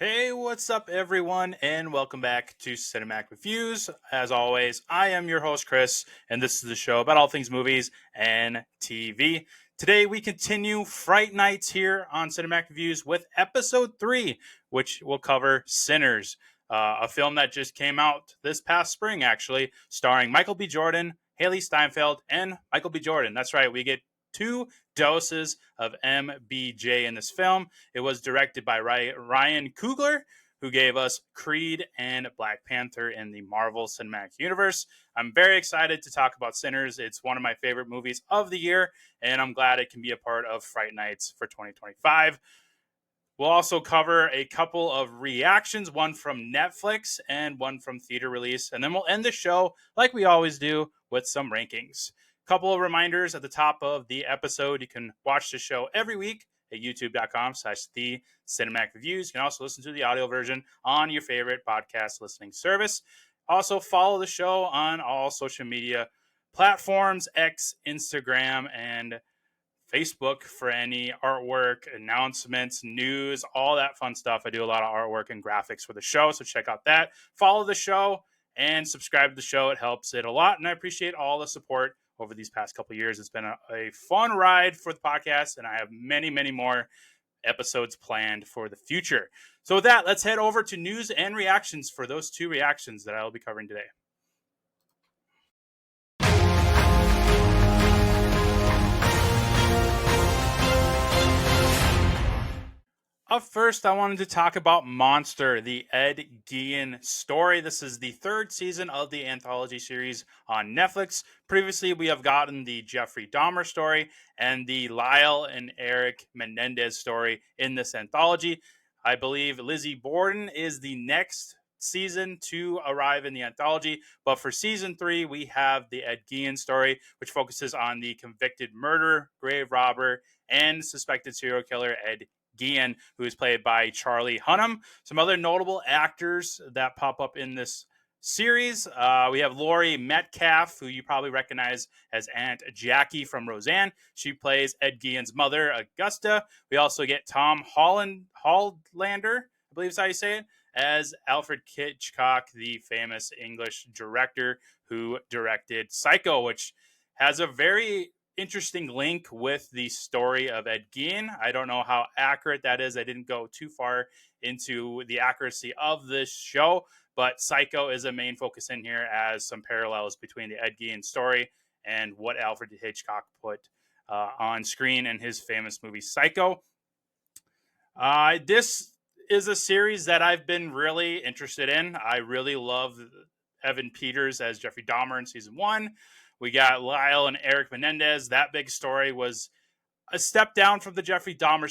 Hey, what's up, everyone, and welcome back to Cinematic Reviews. As always, I am your host, Chris, and this is the show about all things movies and TV. Today, we continue Fright Nights here on Cinematic Reviews with episode 3, which will cover Sinners, a film that just came out this past spring, actually, starring Michael B. Jordan, Haley Steinfeld, and Michael B. Jordan. That's right, we get 2 doses of MBJ in this film. It was directed by Ryan Coogler, who gave us Creed and Black Panther in the Marvel Cinematic Universe. I'm very excited to talk about Sinners. It's one of my favorite movies of the year, and I'm glad it can be a part of Fright Nights for 2025. We'll also cover a couple of reactions, one from Netflix and one from theater release. And then we'll end the show, like we always do, with some rankings. Couple of reminders at the top of the episode. You can watch the show every week at youtube.com/the cinematic reviews. You can also listen to the audio version on your favorite podcast listening service. Also, follow the show on all social media platforms, X, Instagram, and Facebook for any artwork, announcements, news, all that fun stuff. I do a lot of artwork and graphics for the show, so check out that. Follow the show and subscribe to the show. It helps it a lot, and I appreciate all the support over these past couple of years. It's been a fun ride for the podcast, and I have many, many more episodes planned for the future. So with that, let's head over to news and reactions for those 2 reactions that I will be covering today. Up first, I wanted to talk about Monster, the Ed Gein story. This is the 3rd season of the anthology series on Netflix. Previously, we have gotten the Jeffrey Dahmer story and the Lyle and Eric Menendez story in this anthology. I believe Lizzie Borden is the next season to arrive in the anthology, but for season 3, we have the Ed Gein story, which focuses on the convicted murderer, grave robber, and suspected serial killer Ed Gein, who is played by Charlie Hunnam. Some other notable actors that pop up in this series. We have Laurie Metcalf, who you probably recognize as Aunt Jackie from Roseanne. She plays Ed Gein's mother, Augusta. We also get Tom Hollander, I believe is how you say it, as Alfred Hitchcock, the famous English director who directed Psycho, which has a very interesting link with the story of Ed Gein. I don't know how accurate that is. I didn't go too far into the accuracy of this show, but Psycho is a main focus in here as some parallels between the Ed Gein story and what Alfred Hitchcock put on screen in his famous movie Psycho. This is a series that I've been really interested in. I really love Evan Peters as Jeffrey Dahmer in season 1. We got Lyle and Eric Menendez. That big story was a step down from the Jeffrey Dahmer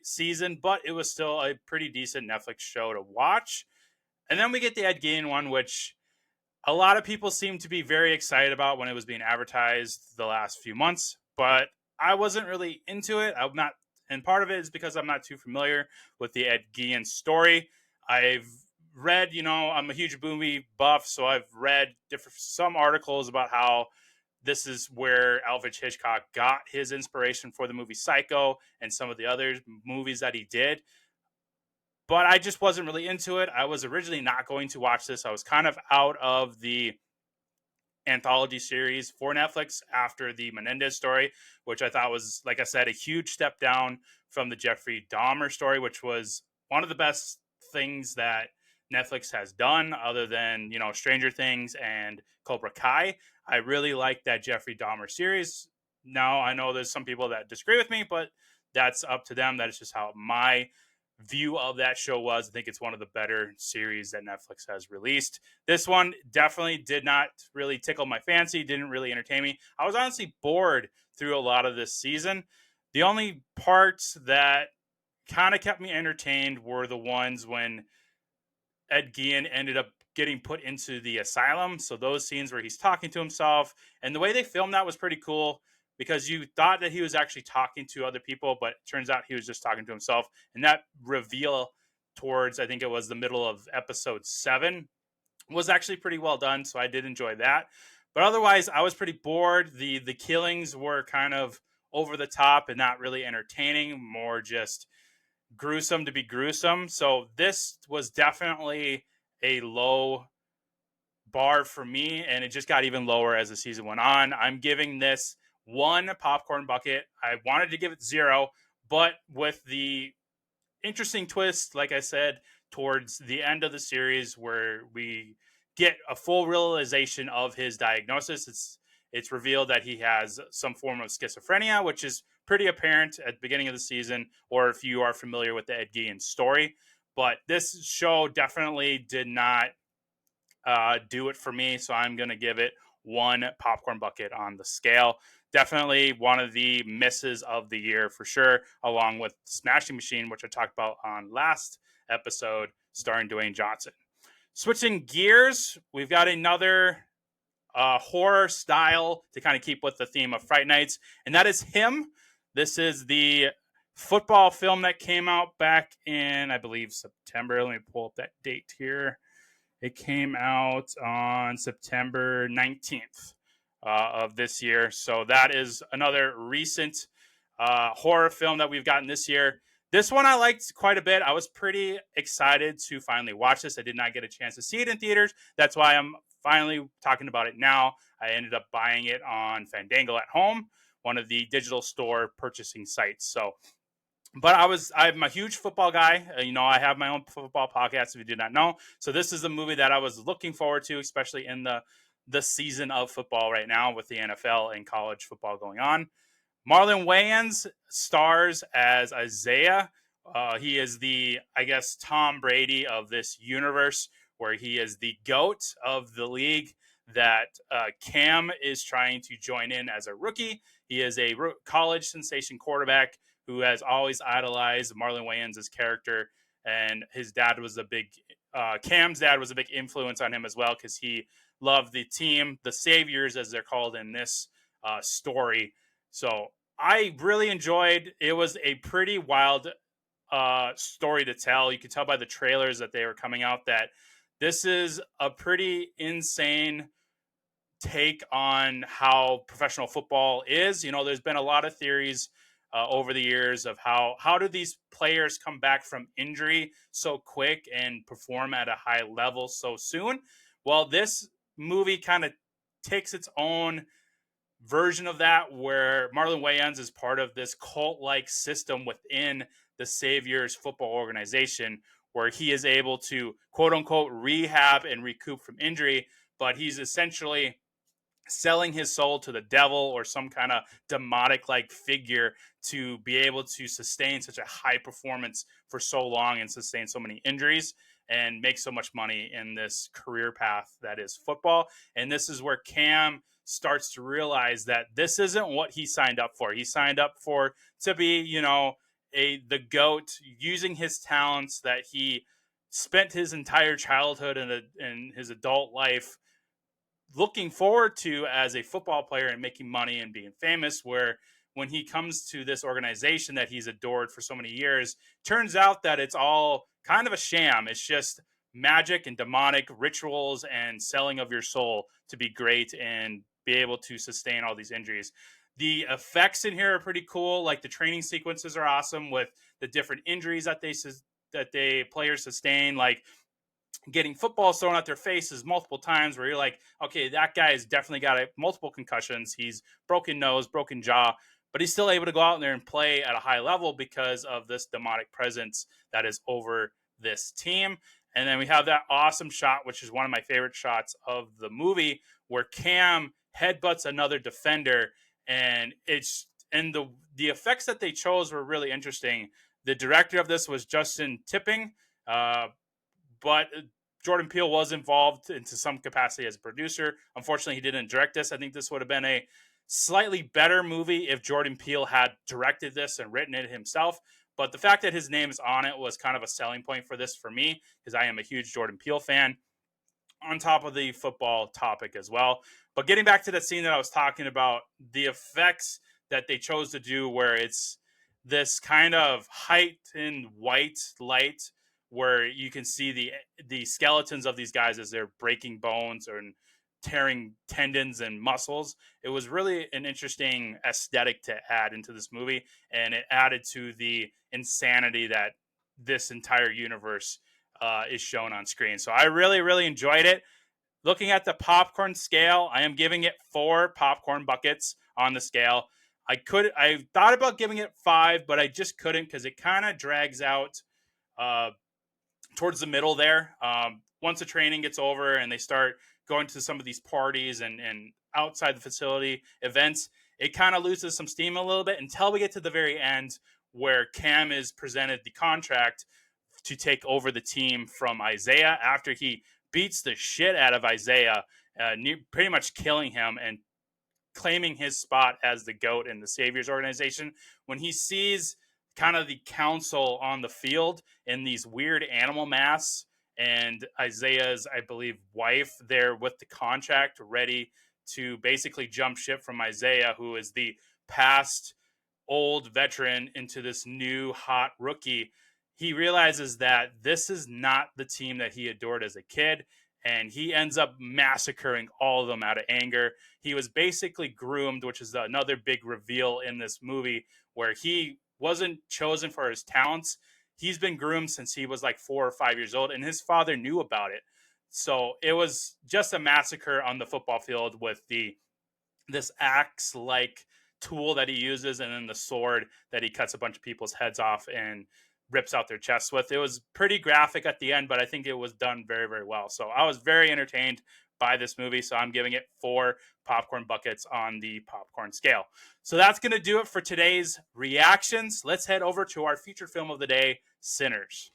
season, but it was still a pretty decent Netflix show to watch. And then we get the Ed Gein one, which a lot of people seem to be very excited about when it was being advertised the last few months, but I wasn't really into it. I'm not, and part of it is because I'm not too familiar with the Ed Gein story. I've read, I'm a huge movie buff, so I've read some articles about how this is where Alfred Hitchcock got his inspiration for the movie Psycho and some of the other movies that he did. But I just wasn't really into it. I was originally not going to watch this. I was kind of out of the anthology series for Netflix after the Menendez story, which I thought was, like I said, a huge step down from the Jeffrey Dahmer story, which was one of the best things that Netflix has done other than, Stranger Things and Cobra Kai. I really like that Jeffrey Dahmer series. Now, I know there's some people that disagree with me, but that's up to them. That is just how my view of that show was. I think it's one of the better series that Netflix has released. This one definitely did not really tickle my fancy, didn't really entertain me. I was honestly bored through a lot of this season. The only parts that kind of kept me entertained were the ones when Ed Gein ended up getting put into the asylum. So those scenes where he's talking to himself, and the way they filmed that was pretty cool because you thought that he was actually talking to other people, but it turns out he was just talking to himself. And that reveal towards, I think it was the middle of episode 7, was actually pretty well done. So I did enjoy that. But otherwise, I was pretty bored. The killings were kind of over the top and not really entertaining, more just gruesome to be gruesome. So this was definitely a low bar for me, and it just got even lower as the season went on. I'm giving this one popcorn bucket. I wanted to give it 0, but with the interesting twist, like I said, towards the end of the series where we get a full realization of his diagnosis. It's revealed that he has some form of schizophrenia, which is pretty apparent at the beginning of the season, or if you are familiar with the Ed Gein story. But this show definitely did not do it for me, so I'm going to give it one popcorn bucket on the scale. Definitely one of the misses of the year for sure, along with Smashing Machine, which I talked about on last episode, starring Dwayne Johnson. Switching gears, we've got another horror style to kind of keep with the theme of Fright Nights, and that is Him. This is the football film that came out back in, I believe, September. Let me pull up that date here. It came out on September 19th of this year. So that is another recent horror film that we've gotten this year. This one I liked quite a bit. I was pretty excited to finally watch this. I did not get a chance to see it in theaters. That's why I'm finally talking about it now. I ended up buying it on Fandango at home, one of the digital store purchasing sites. So but I'm a huge football guy. I have my own football podcast, if you did not know. So this is a movie that I was looking forward to, especially in the season of football right now with the NFL and college football going on. Marlon Wayans stars as Isaiah. He is the, I guess, Tom Brady of this universe, where he is the GOAT of the league that Cam is trying to join in as a rookie. He is a college sensation quarterback who has always idolized Marlon Wayans' character, and his dad was a big, Cam's dad was a big influence on him as well, because he loved the team, the Saviors, as they're called in this story. So I really enjoyed. It was a pretty wild story to tell. You could tell by the trailers that they were coming out that this is a pretty insane take on how professional football is. There's been a lot of theories over the years of how do these players come back from injury so quick and perform at a high level so soon. Well, this movie kind of takes its own version of that, where Marlon Wayans is part of this cult-like system within the Saviors football organization, where he is able to quote unquote rehab and recoup from injury, but he's essentially selling his soul to the devil or some kind of demonic like figure to be able to sustain such a high performance for so long and sustain so many injuries and make so much money in this career path that is football. And this is where Cam starts to realize that this isn't what he signed up for. He signed up for to be, the GOAT, using his talents that he spent his entire childhood and his adult life looking forward to as a football player and making money and being famous, where when he comes to this organization that he's adored for so many years, turns out that it's all kind of a sham. It's just magic and demonic rituals and selling of your soul to be great and be able to sustain all these injuries. The effects in here are pretty cool. Like the training sequences are awesome with the different injuries that they players sustain. Like getting footballs thrown at their faces multiple times, where you're like, okay, that guy has definitely got multiple concussions. He's broken nose, broken jaw, but he's still able to go out there and play at a high level because of this demonic presence that is over this team. And then we have that awesome shot, which is one of my favorite shots of the movie, where Cam headbutts another defender, and the effects that they chose were really interesting. The director of this was Justin Tipping, but Jordan Peele was involved into some capacity as a producer. Unfortunately, he didn't direct this. I think this would have been a slightly better movie if Jordan Peele had directed this and written it himself. But the fact that his name is on it was kind of a selling point for this for me, because I am a huge Jordan Peele fan, on top of the football topic as well. But getting back to the scene that I was talking about, the effects that they chose to do, where it's this kind of heightened white light, where you can see the skeletons of these guys as they're breaking bones and tearing tendons and muscles. It was really an interesting aesthetic to add into this movie, and it added to the insanity that this entire universe is shown on screen. So I really, really enjoyed it. Looking at the popcorn scale, I am giving it 4 popcorn buckets on the scale. I thought about giving it 5, but I just couldn't because it kind of drags out uh, towards the middle there. Once the training gets over and they start going to some of these parties and outside the facility events, it kind of loses some steam a little bit until we get to the very end where Cam is presented the contract to take over the team from Isaiah after he beats the shit out of Isaiah, pretty much killing him and claiming his spot as the GOAT in the Saviors organization. When he sees kind of the council on the field in these weird animal masks and Isaiah's, I believe, wife there with the contract ready to basically jump ship from Isaiah, who is the past old veteran, into this new hot rookie, he realizes that this is not the team that he adored as a kid, and he ends up massacring all of them out of anger. He was basically groomed, which is another big reveal in this movie, where he wasn't chosen for his talents. He's been groomed since he was like 4 or 5 years old, and his father knew about it. So it was just a massacre on the football field with this axe-like tool that he uses, and then the sword that he cuts a bunch of people's heads off and rips out their chests with. It was pretty graphic at the end, but I think it was done very, very well. So I was very entertained by this movie. So I'm giving it 4 popcorn buckets on the popcorn scale. So that's going to do it for today's reactions. Let's head over to our featured film of the day, Sinners.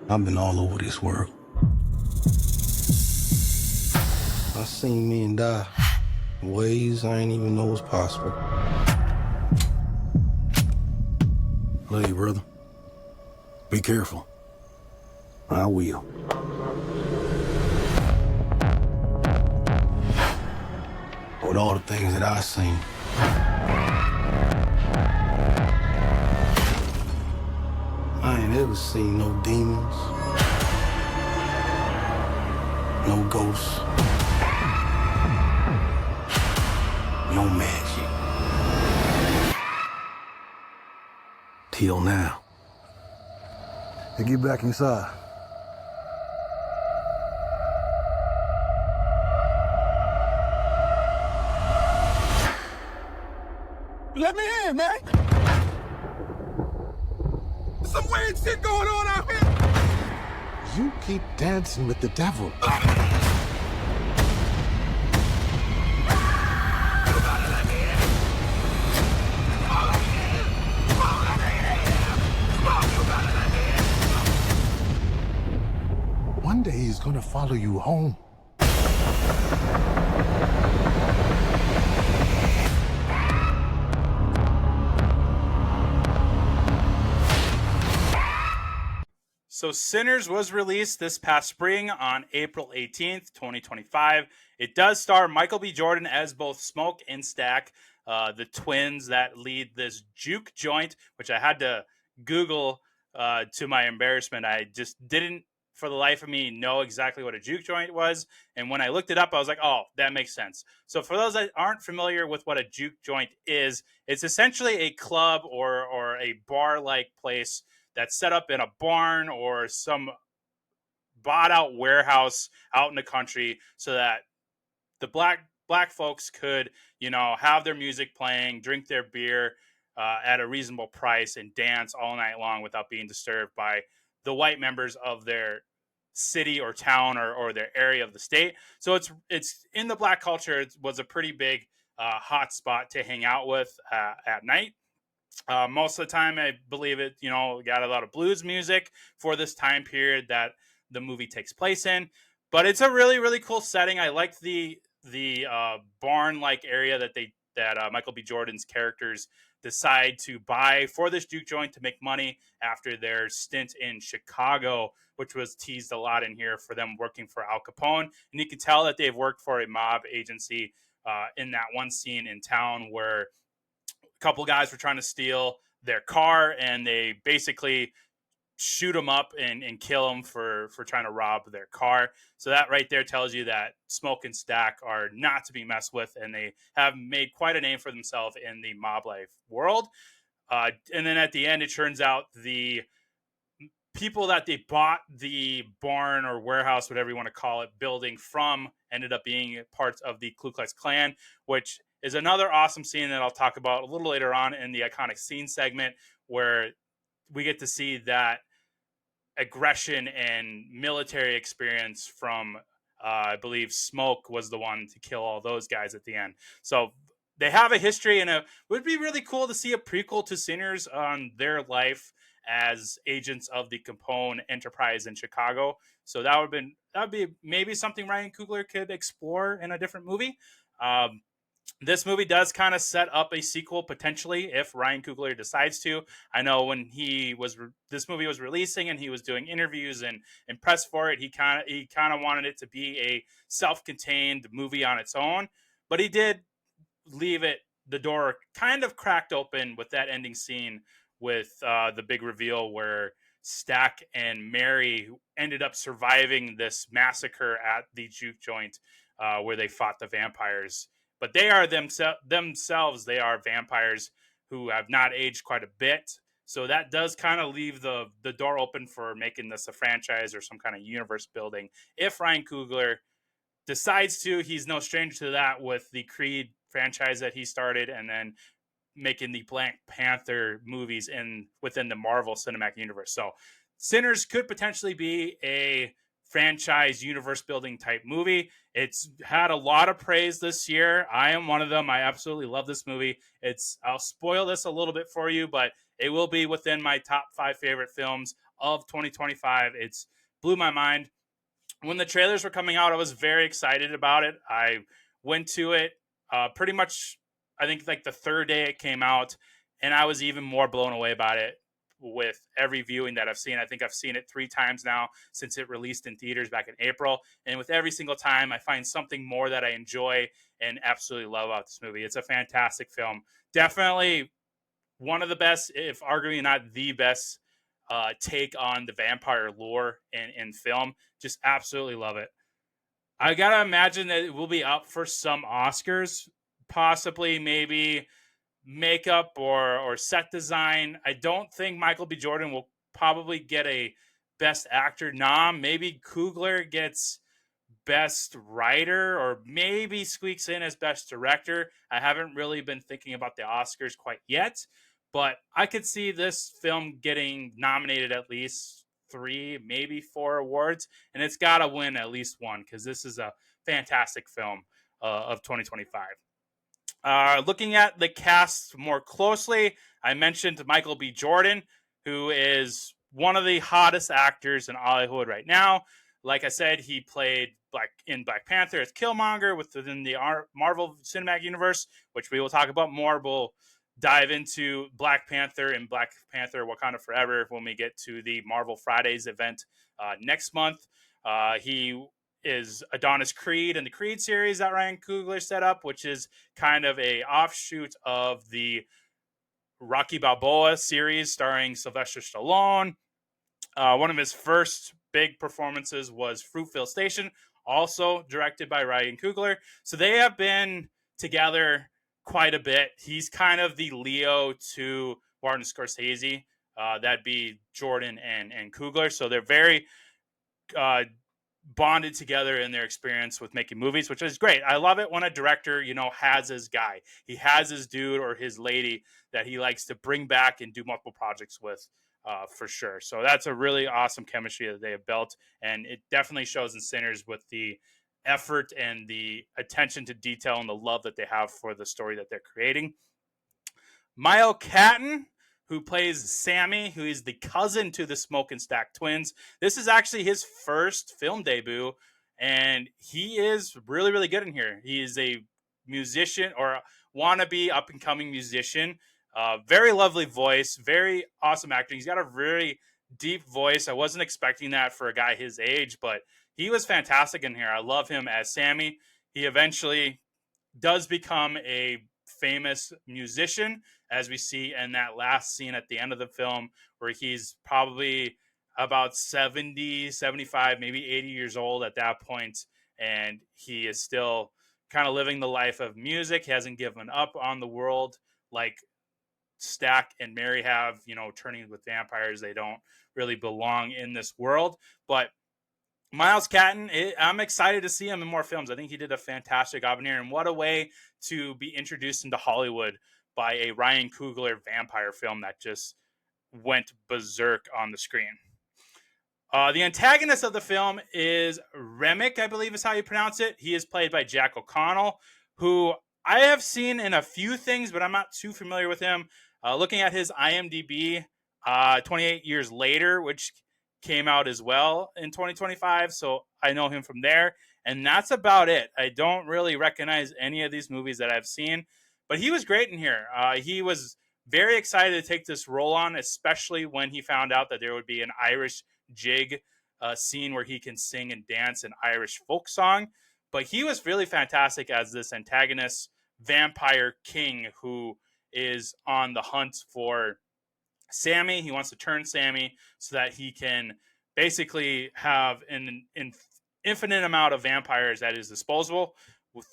I've been all over this world. I seen men die in ways I ain't even know was possible. Love you, brother. Be careful. I will. With all the things that I seen, I ain't ever seen no demons, no ghosts, no magic. Till now. Hey, get back inside. Let me in, man. Some weird shit going on out here. You keep dancing with the devil. One day he's gonna follow you home. So Sinners was released this past spring on April 18th, 2025. It does star Michael B. Jordan as both Smoke and Stack, the twins that lead this juke joint, which I had to Google to my embarrassment. I just didn't, for the life of me, know exactly what a juke joint was. And when I looked it up, I was like, oh, that makes sense. So for those that aren't familiar with what a juke joint is, it's essentially a club or a bar-like place that's set up in a barn or some bought out warehouse out in the country so that the black folks could, have their music playing, drink their beer at a reasonable price, and dance all night long without being disturbed by the white members of their city or town or their area of the state. So it's in the black culture. It was a pretty big hot spot to hang out with at night. Most of the time, I believe it, got a lot of blues music for this time period that the movie takes place in. But it's a really, really cool setting. I like the barn like area that Michael B. Jordan's characters decide to buy for this juke joint to make money after their stint in Chicago, which was teased a lot in here for them working for Al Capone. And you can tell that they've worked for a mob agency in that one scene in town where couple guys were trying to steal their car, and they basically shoot them up and kill them for trying to rob their car. So that right there tells you that Smoke and Stack are not to be messed with, and they have made quite a name for themselves in the mob life world. And then at the end, it turns out the people that they bought the barn or warehouse, whatever you want to call it, building from ended up being parts of the Ku Klux Klan, which is another awesome scene that I'll talk about a little later on in the iconic scene segment, where we get to see that aggression and military experience from I believe Smoke was the one to kill all those guys at the end. So they have a history, and it would be really cool to see a prequel to Sinners on their life as agents of the Capone enterprise in Chicago. So that would be maybe something Ryan Coogler could explore in a different movie. Um, this movie does kind of set up a sequel potentially if Ryan Coogler decides to. I know when this movie was releasing and he was doing interviews and press for it, he kind of wanted it to be a self-contained movie on its own, but he did leave the door kind of cracked open with that ending scene with the big reveal where Stack and Mary ended up surviving this massacre at the juke joint where they fought the vampires. But they are themselves, they are vampires who have not aged quite a bit. So that does kind of leave the door open for making this a franchise or some kind of universe building. If Ryan Coogler decides to, he's no stranger to that with the Creed franchise that he started, and then making the Black Panther movies within the Marvel Cinematic Universe. So Sinners could potentially be a franchise universe building type movie. It's had a lot of praise this year. I am one of them. I absolutely love this movie. I'll spoil this a little bit for you, but it will be within my top 5 favorite films of 2025. It's blew my mind. When the trailers were coming out, I was very excited about it. I went to it pretty much, I think, like the third day it came out, and I was even more blown away about it with every viewing that I've seen. I think I've seen it 3 times now since it released in theaters back in April. And with every single time, I find something more that I enjoy and absolutely love about this movie. It's a fantastic film. Definitely one of the best, if arguably not the best, take on the vampire lore in film. Just absolutely love it. I gotta imagine that it will be up for some Oscars, possibly maybe makeup or set design. I don't think Michael B. Jordan will probably get a Best Actor nom. Maybe Coogler gets Best Writer, or maybe squeaks in as Best Director. I haven't really been thinking about the Oscars quite yet, but I could see this film getting nominated at least 3, maybe 4 awards, and it's got to win at least one because this is a fantastic film of 2025. Looking at the cast more closely, I mentioned Michael B. Jordan, who is one of the hottest actors in Hollywood right now. Like I said, he played in Black Panther as Killmonger within the Marvel Cinematic Universe, which we will talk about more. We'll dive into Black Panther and Black Panther Wakanda Forever when we get to the Marvel Fridays event next month. He is Adonis Creed in the Creed series that Ryan Coogler set up, which is kind of a offshoot of the Rocky Balboa series starring Sylvester Stallone. One of his first big performances was Fruitvale Station, also directed by Ryan Coogler. So they have been together quite a bit. He's kind of the Leo to Martin Scorsese. That'd be Jordan and Coogler. So they're very bonded together in their experience with making movies, which is great. I love it when a director, has his guy. He has his dude or his lady that he likes to bring back and do multiple projects with, for sure. So that's a really awesome chemistry that they have built, and it definitely shows in Sinners with the effort and the attention to detail and the love that they have for the story that they're creating. Mile Catton, who plays Sammy, who is the cousin to the Smoke and Stack twins. This is actually his first film debut, and he is really, really good in here. He is a musician or wannabe up and coming musician. Very lovely voice, very awesome acting. He's got a very deep voice. I wasn't expecting that for a guy his age, but he was fantastic in here. I love him as Sammy. He eventually does become a famous musician, as we see in that last scene at the end of the film, where he's probably about 70, 75, maybe 80 years old at that point, and he is still kind of living the life of music. He hasn't given up on the world like Stack and Mary have, turning with vampires. They don't really belong in this world. But Miles Catton, I'm excited to see him in more films. I think he did a fantastic job in here. And what a way to be introduced into Hollywood by a Ryan Coogler vampire film that just went berserk on the screen. The antagonist of the film is Remick, I believe is how you pronounce it. He is played by Jack O'Connell, who I have seen in a few things, but I'm not too familiar with him. Looking at his IMDb, 28 years later, which came out as well in 2025, so I know him from there, and that's about it. I don't really recognize any of these movies that I've seen, but he was great in here. He was very excited to take this role on, especially when he found out that there would be an Irish jig scene where he can sing and dance an Irish folk song. But he was really fantastic as this antagonist vampire king who is on the hunt for Sammy. He wants to turn Sammy so that he can basically have an infinite amount of vampires at his disposal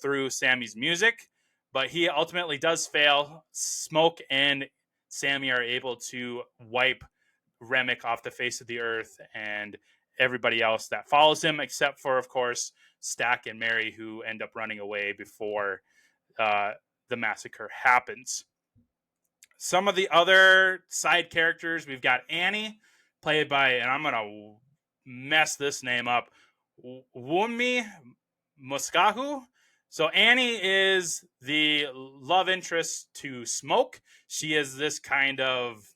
through Sammy's music. But he ultimately does fail. Smoke and Sammy are able to wipe Remick off the face of the earth and everybody else that follows him, except for, of course, Stack and Mary, who end up running away before the massacre happens. Some of the other side characters, we've got Annie, played by, and I'm going to mess this name up, Wunmi Moskahu. So Annie is the love interest to Smoke. She is this kind of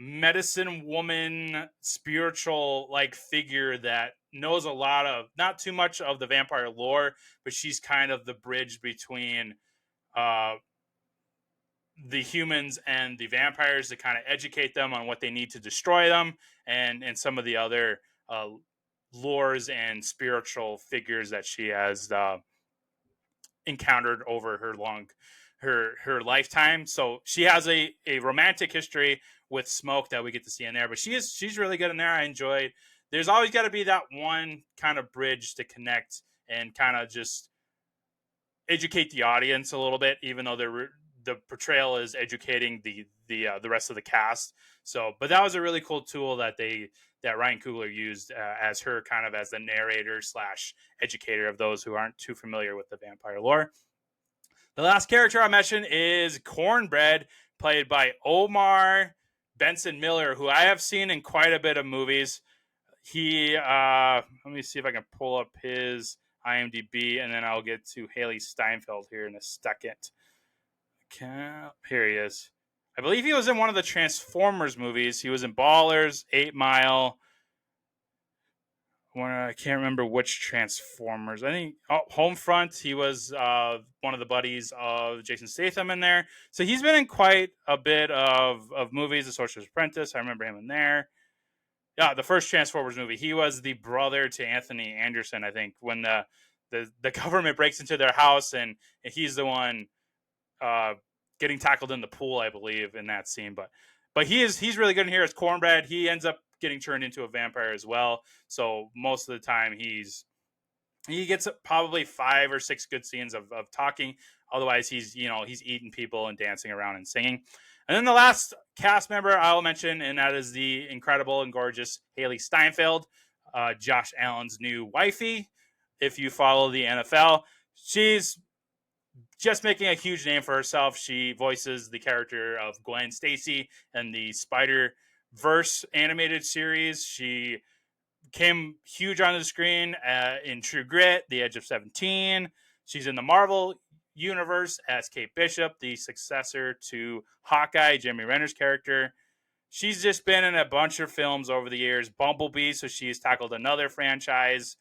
medicine woman, spiritual like figure that knows a lot of, not too much of the vampire lore, but she's kind of the bridge between the humans and the vampires to kind of educate them on what they need to destroy them, and some of the other lores and spiritual figures that she has encountered over her lifetime. So she has a romantic history with Smoke that we get to see in there, but she's really good in there. I enjoyed. There's always got to be that one kind of bridge to connect and kind of just educate the audience a little bit, even though the portrayal is educating the rest of the cast. So, but that was a really cool tool that Ryan Coogler used as her kind of as the narrator / educator of those who aren't too familiar with the vampire lore. The last character I mentioned is Cornbread, played by Omar Benson Miller, who I have seen in quite a bit of movies. He, let me see if I can pull up his IMDb, and then I'll get to Haley Steinfeld here in a second. Here he is. I believe he was in one of the Transformers movies. He was in Ballers, 8 Mile. I can't remember which Transformers. I think Homefront. He was one of the buddies of Jason Statham in there. So he's been in quite a bit of movies. The Sorcerer's Apprentice. I remember him in there. Yeah, the first Transformers movie. He was the brother to Anthony Anderson, I think, when the government breaks into their house and he's the one getting tackled in the pool, I believe, in that scene. But he's really good in here as Cornbread. He ends up getting turned into a vampire as well. So most of the time he gets probably 5 or 6 good scenes of talking. Otherwise he's eating people and dancing around and singing. And then the last cast member I'll mention, and that is the incredible and gorgeous Haley Steinfeld, Josh Allen's new wifey. If you follow the NFL, she's just making a huge name for herself. She voices the character of Gwen Stacy in the Spider-Verse animated series. She came huge on the screen in True Grit, The Edge of 17. She's in the Marvel universe as Kate Bishop, the successor to Hawkeye, Jeremy Renner's character. She's just been in a bunch of films over the years. Bumblebee, so she's tackled another franchise.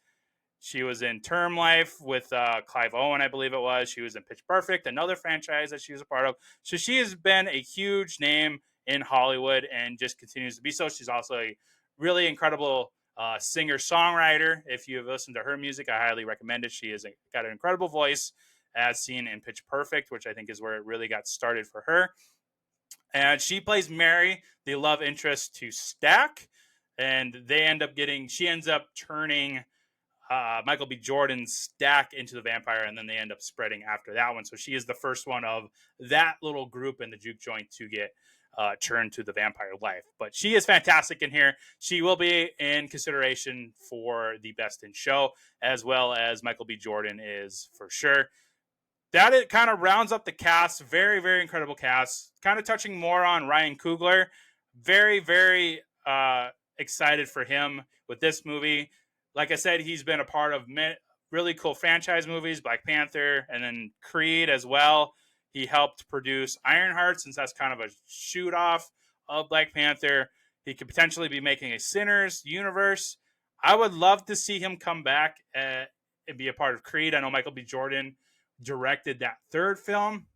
She was in Term Life with Clive Owen, I believe it was. She was in Pitch Perfect, another franchise that she was a part of. So she has been a huge name in Hollywood and just continues to be so. She's also a really incredible singer-songwriter. If you've listened to her music, I highly recommend it. She has got an incredible voice, as seen in Pitch Perfect, which I think is where it really got started for her. And she plays Mary, the love interest to Stack. And she ends up turning Michael B. Jordan's Stack into the vampire, and then they end up spreading after that one. So she is the first one of that little group in the juke joint to get turned to the vampire life. But she is fantastic in here. She will be in consideration for the best in show, as well as Michael B. Jordan is for sure. That it kind of rounds up the cast. Very, very incredible cast. Kind of touching more on Ryan Coogler. Very, very excited for him with this movie. Like I said, he's been a part of really cool franchise movies, Black Panther, and then Creed as well. He helped produce Ironheart, since that's kind of a shoot off of Black Panther. He could potentially be making a Sinners universe. I would love to see him come back and be a part of Creed. I know Michael B. Jordan directed that third film,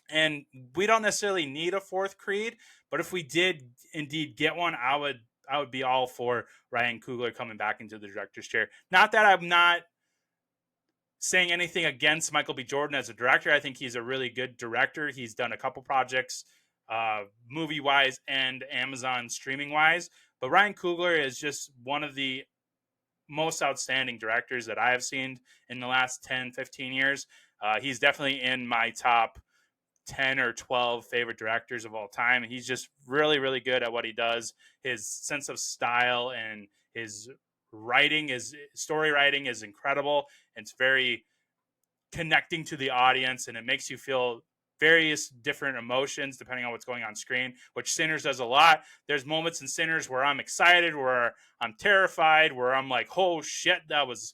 and we don't necessarily need a fourth Creed, but if we did indeed get one, I would be all for Ryan Coogler coming back into the director's chair. Not that I'm not saying anything against Michael B. Jordan as a director. I think he's a really good director. He's done a couple projects movie wise and Amazon streaming wise, but Ryan Coogler is just one of the most outstanding directors that I have seen in the last 10, 15 years. He's definitely in my top 10 or 12 favorite directors of all time. He's just really, really good at what he does. His sense of style and his story writing is incredible. It's very connecting to the audience, and it makes you feel various different emotions depending on what's going on screen, which Sinners does a lot. There's moments in Sinners where I'm excited, where I'm terrified, where I'm like, oh shit, that was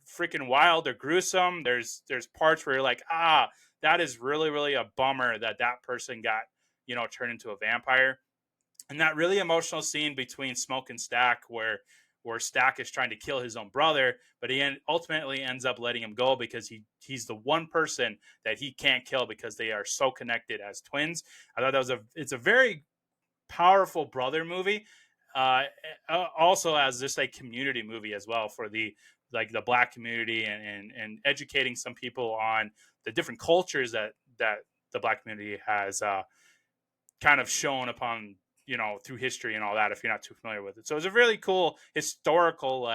freaking wild or gruesome. There's parts where you're like, that is really, really a bummer that person got, turned into a vampire. And that really emotional scene between Smoke and Stack where Stack is trying to kill his own brother, but he ultimately ends up letting him go because he's the one person that he can't kill because they are so connected as twins. I thought it's a very powerful brother movie. Also as just a community movie as well for the Black community and educating some people on the different cultures that the Black community has kind of shown upon, through history and all that, if you're not too familiar with it. So it's a really cool historical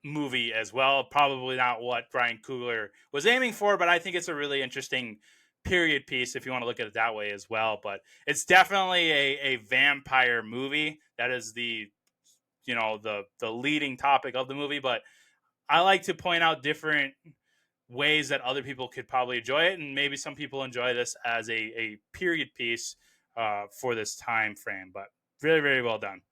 movie as well. Probably not what Ryan Coogler was aiming for, but I think it's a really interesting period piece if you want to look at it that way as well. But it's definitely a vampire movie. That is the leading topic of the movie, but I like to point out different ways that other people could probably enjoy it, and maybe some people enjoy this as a period piece for this time frame. But really, very well done.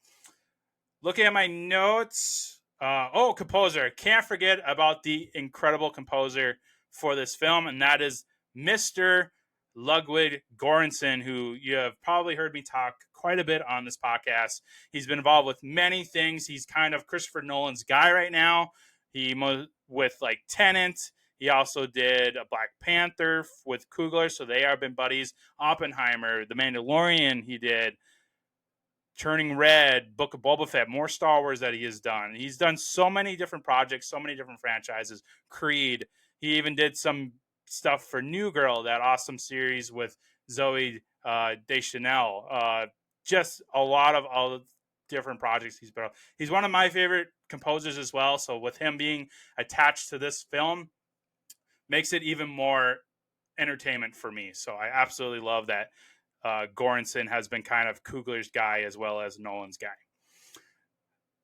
Looking at my notes, composer. Can't forget about the incredible composer for this film, and that is Mr. Ludwig Göransson, who you have probably heard me talk quite a bit on this podcast. He's been involved with many things. He's kind of Christopher Nolan's guy right now. With Tenet. He also did a Black Panther with Coogler, so they have been buddies. Oppenheimer, The Mandalorian, he did. Turning Red, Book of Boba Fett, more Star Wars that he has done. He's done so many different projects, so many different franchises. Creed. He even did some stuff for New Girl, that awesome series with Zoe Deschanel. Just a lot of all different projects he's been on. He's one of my favorite composers as well. So with him being attached to this film, makes it even more entertainment for me. So I absolutely love that Göransson has been kind of Coogler's guy as well as Nolan's guy.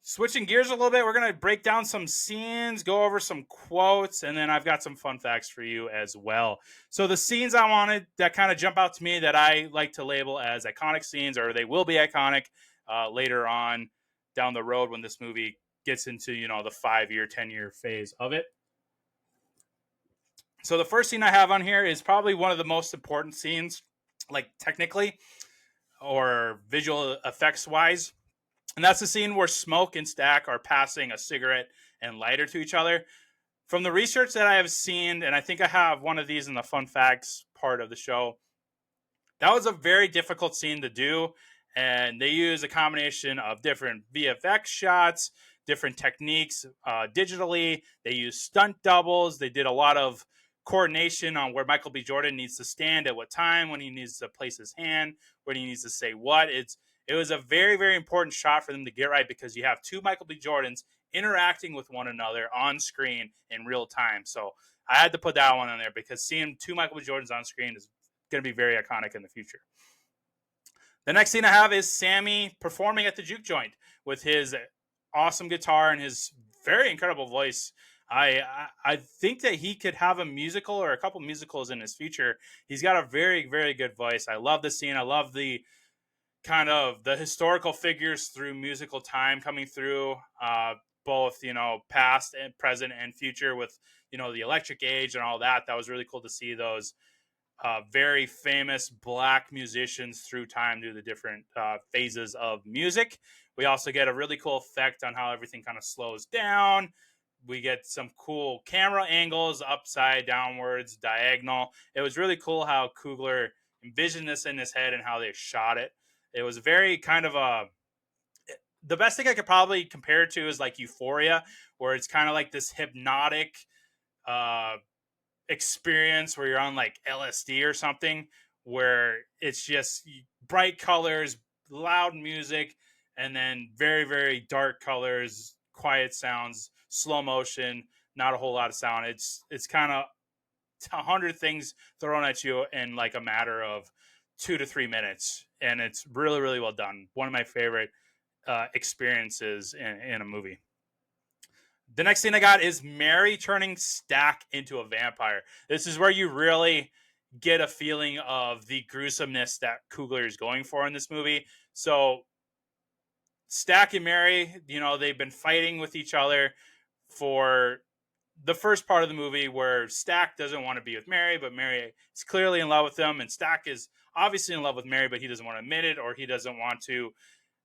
Switching gears a little bit, we're going to break down some scenes, go over some quotes, and then I've got some fun facts for you as well. So the scenes I wanted that kind of jump out to me that I like to label as iconic scenes, or they will be iconic later on down the road when this movie gets into, the 5-year, 10-year phase of it. So the first scene I have on here is probably one of the most important scenes, like technically or visual effects wise. And that's the scene where Smoke and Stack are passing a cigarette and lighter to each other. From the research that I have seen, and I think I have one of these in the fun facts part of the show, that was a very difficult scene to do. And they use a combination of different VFX shots, different techniques digitally. They use stunt doubles. They did a lot of coordination on where Michael B. Jordan needs to stand at what time, when he needs to place his hand, when he needs to say what. It was a very, very important shot for them to get right, because you have two Michael B. Jordans interacting with one another on screen in real time. So I had to put that one on there, because seeing two Michael B. Jordans on screen is going to be very iconic in the future. The next scene I have is Sammy performing at the juke joint with his awesome guitar and his very incredible voice. I think that he could have a musical or a couple musicals in his future. He's got a very, very good voice. I love the scene. I love the kind of the historical figures through musical time coming through, both, past and present and future, with, the electric age and all that. That was really cool to see those very famous black musicians through time do the different phases of music. We also get a really cool effect on how everything kind of slows down. We get some cool camera angles, upside, downwards, diagonal. It was really cool how Coogler envisioned this in his head and how they shot it. It was very kind of the best thing I could probably compare it to is like Euphoria, where it's kind of like this hypnotic experience where you're on like LSD or something, where it's just bright colors, loud music, and then very, very dark colors, quiet sounds, slow motion, not a whole lot of sound. It's kind of 100 things thrown at you in like a matter of 2 to 3 minutes, and it's really, really well done. One of my favorite experiences in a movie. The next thing I got is Mary turning Stack into a vampire. This is where you really get a feeling of the gruesomeness that Coogler is going for in this movie. So Stack and Mary, they've been fighting with each other for the first part of the movie, where Stack doesn't want to be with Mary, but Mary is clearly in love with him, and Stack is obviously in love with Mary, but he doesn't want to admit it, or he doesn't want to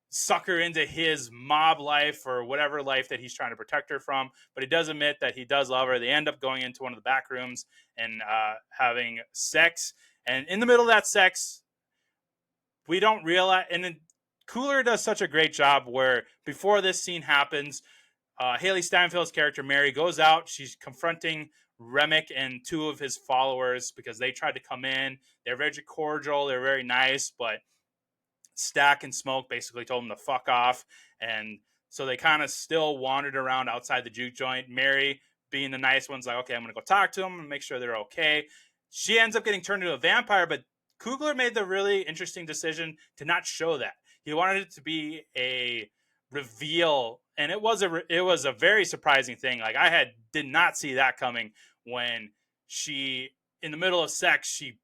suck her into his mob life or whatever life that he's trying to protect her from. But he does admit that he does love her. They end up going into one of the back rooms and having sex. And in the middle of that sex, we don't realize, and Coogler does such a great job where before this scene happens, Haley Steinfeld's character Mary goes out. She's confronting Remick and two of his followers because they tried to come in. They're very cordial. They're very nice, but Stack and Smoke basically told him to fuck off. And so they kind of still wandered around outside the juke joint. Mary, being the nice one's like, okay, I'm going to go talk to them and make sure they're okay. She ends up getting turned into a vampire, but Coogler made the really interesting decision to not show that. He wanted it to be a reveal, and it was a very surprising thing. Like, did not see that coming when she, in the middle of sex, she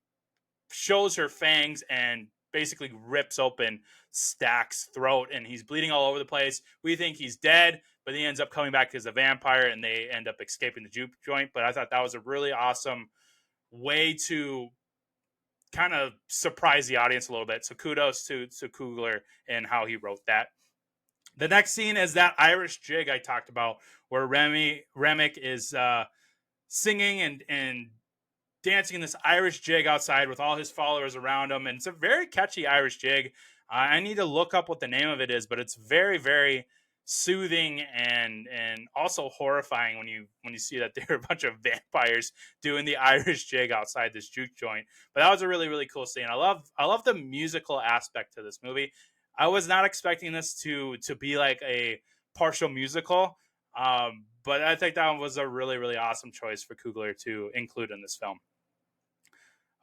shows her fangs and basically rips open Stack's throat, and he's bleeding all over the place. We think he's dead, but he ends up coming back as a vampire, and they end up escaping the juke joint. But I thought that was a really awesome way to kind of surprise the audience a little bit. So kudos to Coogler and how he wrote that. The next scene is that Irish jig I talked about, where Remick is singing and dancing in this Irish jig outside with all his followers around him. And it's a very catchy Irish jig. I need to look up what the name of it is, but it's very, very soothing and also horrifying when you see that there are a bunch of vampires doing the Irish jig outside this juke joint. But that was a really, really cool scene. I love the musical aspect to this movie. I was not expecting this to be like a partial musical, but I think that was a really, really awesome choice for Coogler to include in this film.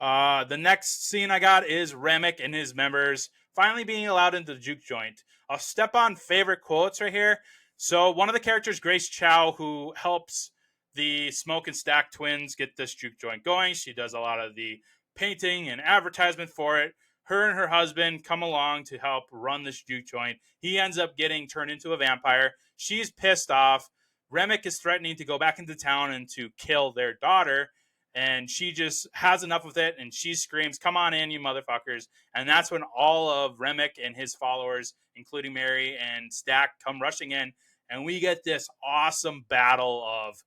The next scene I got is Remick and his members finally being allowed into the juke joint. I'll step on favorite quotes right here. So one of the characters, Grace Chow, who helps the Smoke and Stack twins get this juke joint going. She does a lot of the painting and advertisement for it. Her and her husband come along to help run this juke joint. He ends up getting turned into a vampire. She's pissed off. Remick is threatening to go back into town and to kill their daughter. and she just has enough of it, and she screams, "Come on in, you motherfuckers!" And that's when all of Remick and his followers, including Mary and Stack, come rushing in, and we get this awesome battle of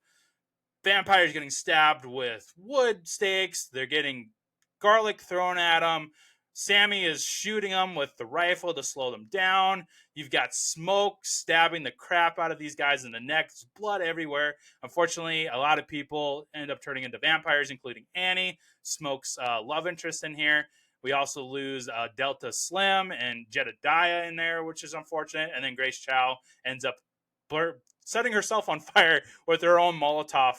vampires getting stabbed with wood stakes. They're getting garlic thrown at them. Sammy is shooting them with the rifle to slow them down. You've got Smoke stabbing the crap out of these guys in the neck. There's blood everywhere. Unfortunately, a lot of people end up turning into vampires, including Annie, Smoke's love interest in here. We also lose Delta Slim and Jedediah in there, which is unfortunate. And then Grace Chow ends up setting herself on fire with her own Molotov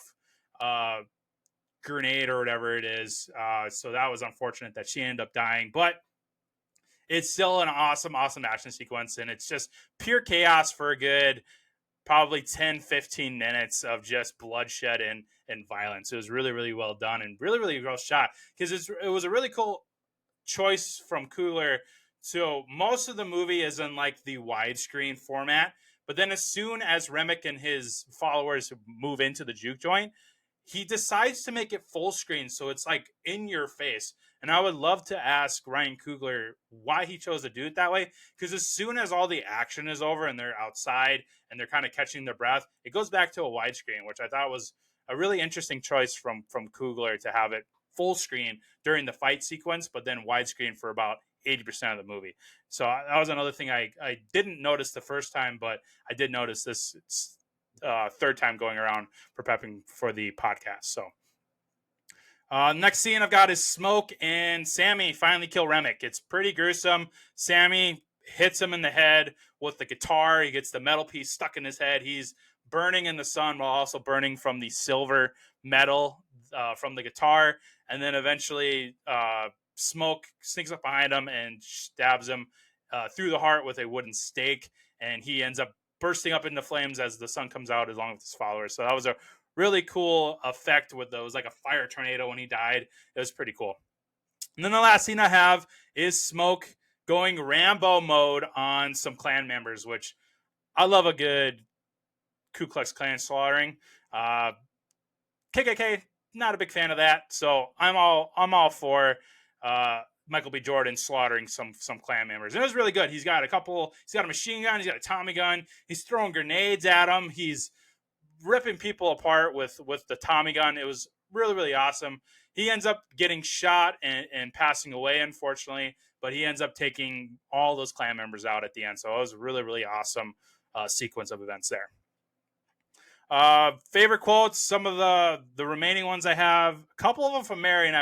grenade or whatever it is. So that was unfortunate that she ended up dying, but it's still an awesome action sequence, and it's just pure chaos for a good probably 10-15 minutes of just bloodshed and violence. It was really well done and really well shot, because it was a really cool choice from Coogler. So most of the movie is in like the widescreen format, but then as soon as Remick and his followers move into the juke joint, he decides to make it full screen, so it's like in your face. And I would love to ask Ryan Coogler why he chose to do it that way, because as soon as all the action is over and they're outside and they're kind of catching their breath, it goes back to a widescreen, which I thought was a really interesting choice from Coogler to have it full screen during the fight sequence, but then widescreen for about 80% of the movie. So that was another thing I didn't notice the first time, but I did notice this third time going around prepping for the podcast. So next scene I've got is Smoke and Sammy finally kill Remick. It's pretty gruesome. Sammy hits him in the head with the guitar. He gets the metal piece stuck in his head. He's burning in the sun while also burning from the silver metal from the guitar. And then eventually Smoke sneaks up behind him and stabs him through the heart with a wooden stake. And he ends up bursting up into flames as the sun comes out along with his followers. So that was a really cool effect with those, like a fire tornado when he died. It was pretty cool. And then the last scene I have is Smoke going Rambo mode on some clan members, which I love a good Ku Klux Klan slaughtering. KKK, not a big fan of that, so I'm all for Michael B. Jordan slaughtering some clan members. And it was really good. He's got a machine gun, he's got a Tommy gun, he's throwing grenades at them, he's ripping people apart with the Tommy gun. It was really awesome. He ends up getting shot and passing away, unfortunately, but he ends up taking all those clan members out at the end. So it was a really awesome sequence of events there. Favorite quotes, some of the remaining ones I have, a couple of them from Mary, and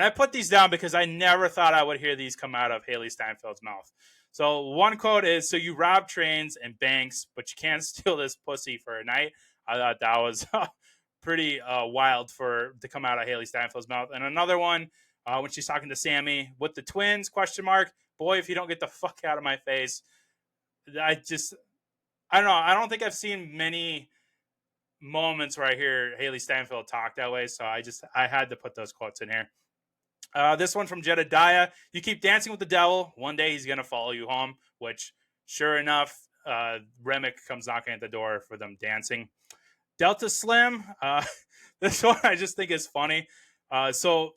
I put these down because I never thought I would hear these come out of Haley Steinfeld's mouth. So one quote is, "So you rob trains and banks, but you can't steal this pussy for a night." I thought that was pretty wild to come out of Haley Steinfeld's mouth. And another one, when she's talking to Sammy, "With the twins, question mark, boy, if you don't get the fuck out of my face." I don't know. I don't think I've seen many moments where I hear Haley Steinfeld talk that way. So I had to put those quotes in here. This one from Jedediah: "You keep dancing with the devil, one day he's going to follow you home," which sure enough, Remick comes knocking at the door for them dancing. Delta Slim, this one I just think is funny. So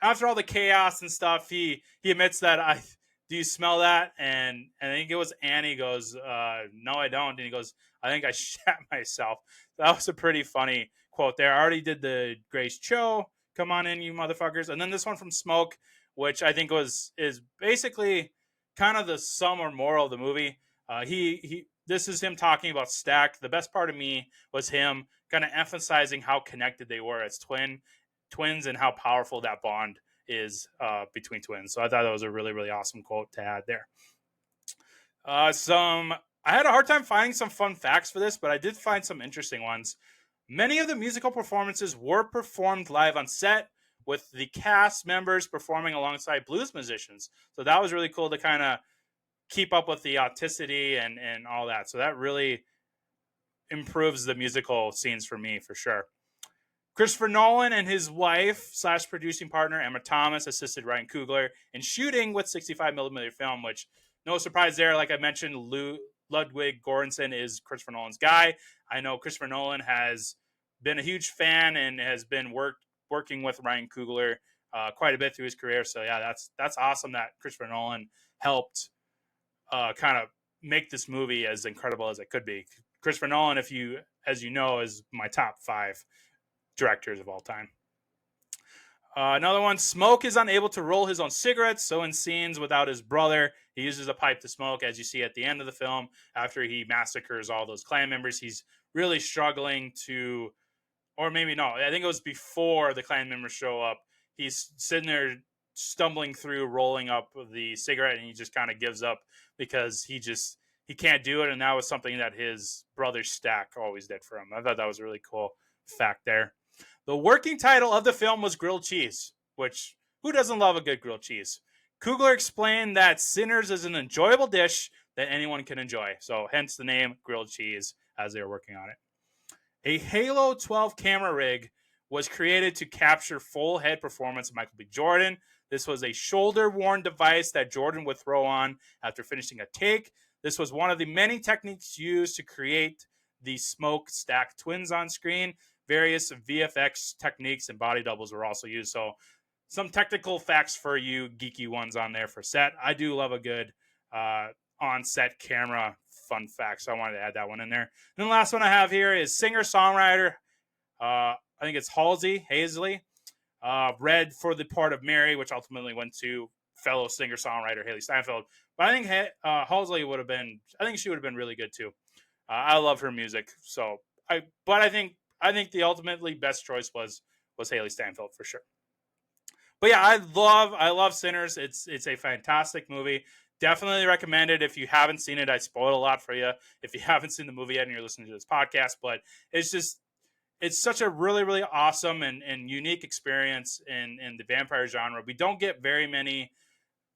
after all the chaos and stuff, he admits that, "Do you smell that?" And I think it was Annie goes, "No, I don't." And he goes, "I think I shat myself." That was a pretty funny quote there. I already did the Grace Cho, "Come on in, you motherfuckers." And then this one from Smoke, which I think is basically kind of the sum or moral of the movie. This is him talking about Stack. "The best part of me was him kind of emphasizing how connected they were as twins and how powerful that bond is between twins." So I thought that was a really awesome quote to add there. I had a hard time finding some fun facts for this, but I did find some interesting ones. Many of the musical performances were performed live on set, with the cast members performing alongside blues musicians. So that was really cool to kind of keep up with the auticity and all that. So that really improves the musical scenes for me, for sure. Christopher Nolan and his wife / producing partner Emma Thomas assisted Ryan Coogler in shooting with 65mm film, which no surprise there. Like I mentioned, Ludwig Göransson is Christopher Nolan's guy. I know Christopher Nolan has been a huge fan and has been worked working with Ryan Coogler quite a bit through his career. So yeah, that's awesome that Christopher Nolan helped kind of make this movie as incredible as it could be. Christopher Nolan, as you know, is my top 5 directors of all time. Another one, Smoke is unable to roll his own cigarettes, so in scenes without his brother, he uses a pipe to smoke, as you see at the end of the film. After he massacres all those clan members, he's really struggling to, or maybe no, I think it was before the clan members show up. He's sitting there stumbling through, rolling up the cigarette, and he just kind of gives up because he can't do it, and that was something that his brother Stack always did for him. I thought that was a really cool fact there. The working title of the film was Grilled Cheese, which who doesn't love a good grilled cheese? Coogler explained that Sinners is an enjoyable dish that anyone can enjoy, so hence the name Grilled Cheese as they were working on it. A Halo 12 camera rig was created to capture full head performance of Michael B. Jordan. This was a shoulder-worn device that Jordan would throw on after finishing a take. This was one of the many techniques used to create the smoke stack twins on screen. Various VFX techniques and body doubles were also used. So some technical facts for you geeky ones on there for set. I do love a good on-set camera fun fact, so I wanted to add that one in there. And then the last one I have here is singer-songwriter, I think it's Halsey, read for the part of Mary, which ultimately went to fellow singer-songwriter Haley Steinfeld. But I think Halsey would have been, I think she would have been really good too. I love her music, so I think the ultimately best choice was Haley Steinfeld for sure. But yeah, I love Sinners. It's a fantastic movie. Definitely recommend it. If you haven't seen it, I spoiled a lot for you. If you haven't seen the movie yet and you're listening to this podcast, but it's such a really, really awesome and unique experience in the vampire genre. We don't get very many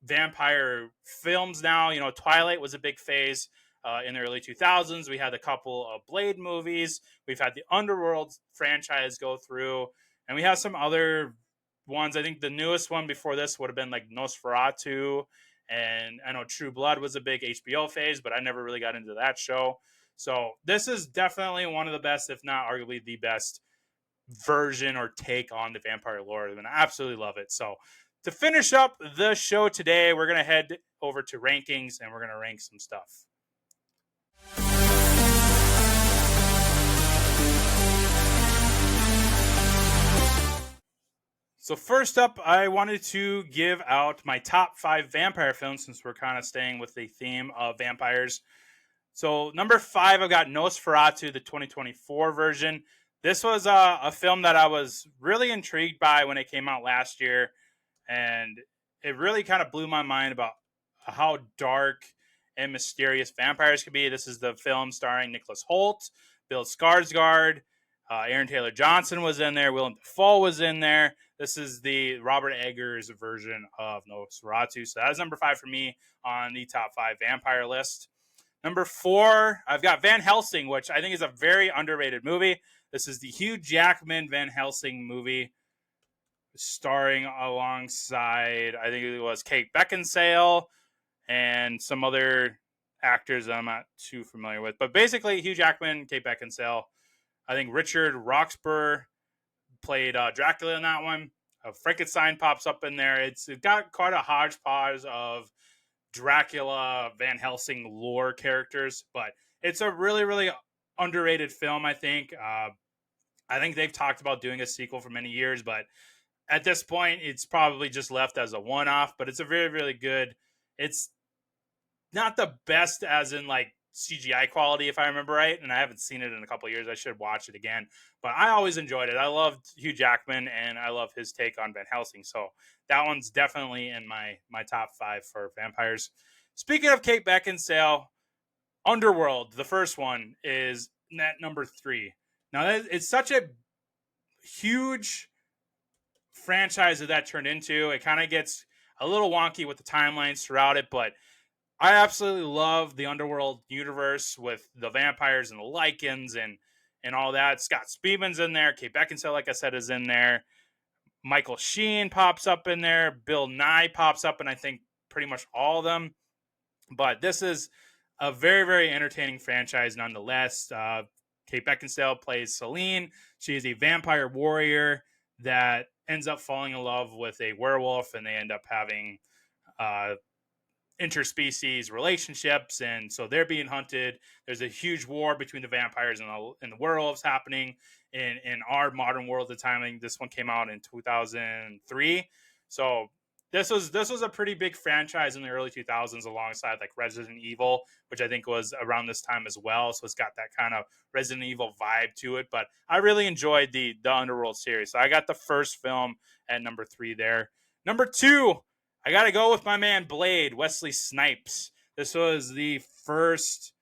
vampire films now. You know, Twilight was a big phase in the early 2000s. We had a couple of Blade movies. We've had the Underworld franchise go through, and we have some other ones. I think the newest one before this would have been like Nosferatu, and I know True Blood was a big HBO phase, but I never really got into that show. So this is definitely one of the best, if not arguably the best version or take on the vampire lore, and I absolutely love it. So to finish up the show today, we're going to head over to rankings, and we're going to rank some stuff. So first up, I wanted to give out my top 5 vampire films, since we're kind of staying with the theme of vampires. So number 5, I've got Nosferatu, the 2024 version. This was a film that I was really intrigued by when it came out last year, and it really kind of blew my mind about how dark and mysterious vampires could be. This is the film starring Nicholas Hoult, Bill Skarsgård, Aaron Taylor Johnson was in there, Willem Dafoe was in there. This is the Robert Eggers version of Nosferatu. So that is number 5 for me on the top 5 vampire list. Number 4, I've got Van Helsing, which I think is a very underrated movie. This is the Hugh Jackman Van Helsing movie, starring alongside, I think it was Kate Beckinsale and some other actors that I'm not too familiar with. But basically, Hugh Jackman, Kate Beckinsale. I think Richard Roxburgh played Dracula in that one. Frankenstein pops up in there. It's got quite a hodgepodge of Dracula, Van Helsing lore characters, but it's a really, really underrated film, I think. I think they've talked about doing a sequel for many years, but at this point, it's probably just left as a one-off, but it's a very, really good. It's not the best as in like CGI quality, if I remember right, and I haven't seen it in a couple of years. I should watch it again, but I always enjoyed it. I loved Hugh Jackman, and I love his take on Van Helsing, so that one's definitely in my top 5 for vampires. Speaking of Kate Beckinsale, Underworld, the first one, is at number 3. Now, it's such a huge franchise that turned into. It kind of gets a little wonky with the timelines throughout it, but I absolutely love the Underworld universe with the vampires and the Lycans and all that. Scott Speedman's in there. Kate Beckinsale, like I said, is in there. Michael Sheen pops up in there. Bill Nye pops up, and I think pretty much all of them. But this is a very, very entertaining franchise nonetheless. Kate Beckinsale plays Celine. She is a vampire warrior that ends up falling in love with a werewolf, and they end up having uh, interspecies relationships, and so they're being hunted. There's a huge war between the vampires and the werewolves happening in our modern world at the time. I think this one came out in 2003. So this was a pretty big franchise in the early 2000s, alongside like Resident Evil, which I think was around this time as well. So it's got that kind of Resident Evil vibe to it. But I really enjoyed the Underworld series. So I got the first film at number 3 there. Number 2, I got to go with my man Blade, Wesley Snipes. This was the first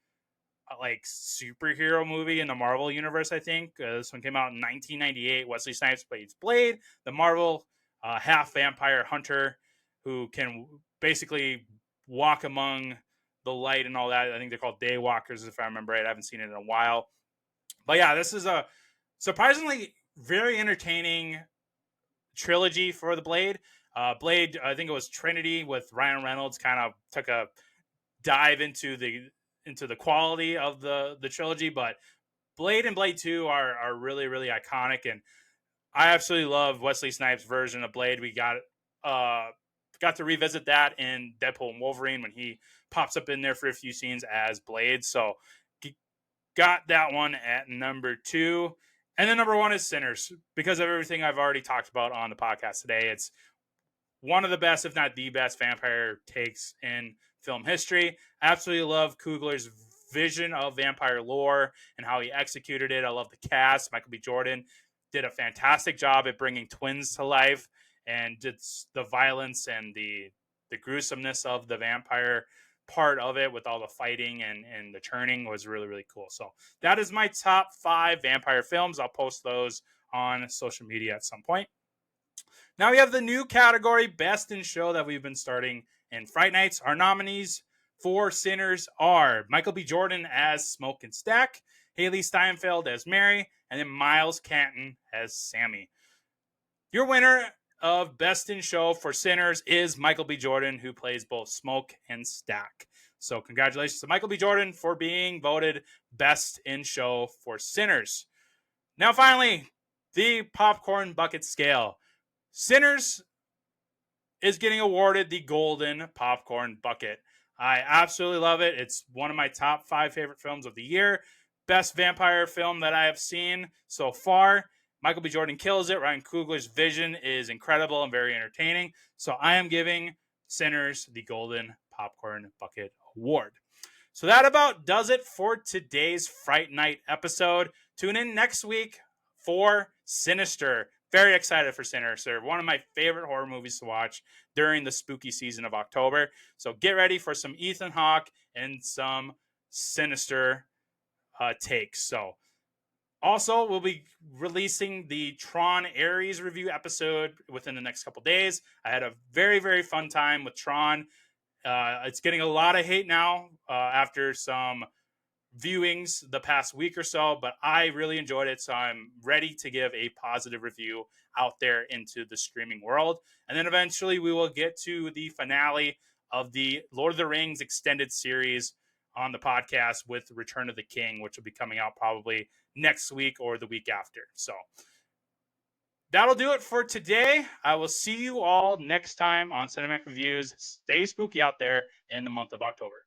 like superhero movie in the Marvel universe, I think. This one came out in 1998. Wesley Snipes plays Blade, the Marvel half vampire hunter who can basically walk among the light and all that. I think they're called daywalkers, if I remember right. I haven't seen it in a while. But yeah, this is a surprisingly very entertaining trilogy for the Blade. Blade, I think it was Trinity with Ryan Reynolds, kind of took a dive into the quality of the trilogy, but Blade and Blade 2 are really really iconic, and I absolutely love Wesley Snipes' version of Blade. We got to revisit that in Deadpool and Wolverine when he pops up in there for a few scenes as Blade. So got that one at number 2. And then number 1 is Sinners, because of everything I've already talked about on the podcast today. It's one of the best, if not the best, vampire takes in film history. I absolutely love Coogler's vision of vampire lore and how he executed it. I love the cast. Michael B. Jordan did a fantastic job at bringing twins to life, and it's the violence and the gruesomeness of the vampire part of it with all the fighting and the turning was really really cool. So that is my top 5 vampire films. I'll post those on social media at some point. Now we have the new category, Best in Show, that we've been starting in Fright Nights. Our nominees for Sinners are Michael B. Jordan as Smoke and Stack, Haley Steinfeld as Mary, and then Miles Canton as Sammy. Your winner of Best in Show for Sinners is Michael B. Jordan, who plays both Smoke and Stack. So congratulations to Michael B. Jordan for being voted Best in Show for Sinners. Now finally, the popcorn bucket scale. Sinners is getting awarded the Golden Popcorn Bucket. I absolutely love it. It's one of my top 5 favorite films of the year. Best vampire film that I have seen so far. Michael B. Jordan kills it. Ryan Coogler's vision is incredible and very entertaining. So I am giving Sinners the Golden Popcorn Bucket Award. So that about does it for today's Fright Night episode. Tune in next week for Sinister. Very excited for Sinister. One of my favorite horror movies to watch during the spooky season of October. So get ready for some Ethan Hawke and some Sinister takes. So also, we'll be releasing the Tron Ares review episode within the next couple days. I had a very, very fun time with Tron. It's getting a lot of hate now after some viewings the past week or so, but I really enjoyed it, so I'm ready to give a positive review out there into the streaming world. And then eventually we will get to the finale of the Lord of the Rings extended series on the podcast with Return of the King, which will be coming out probably next week or the week after. So that'll do it for today. I will see you all next time on Cinematic Reviews. Stay spooky out there in the month of October.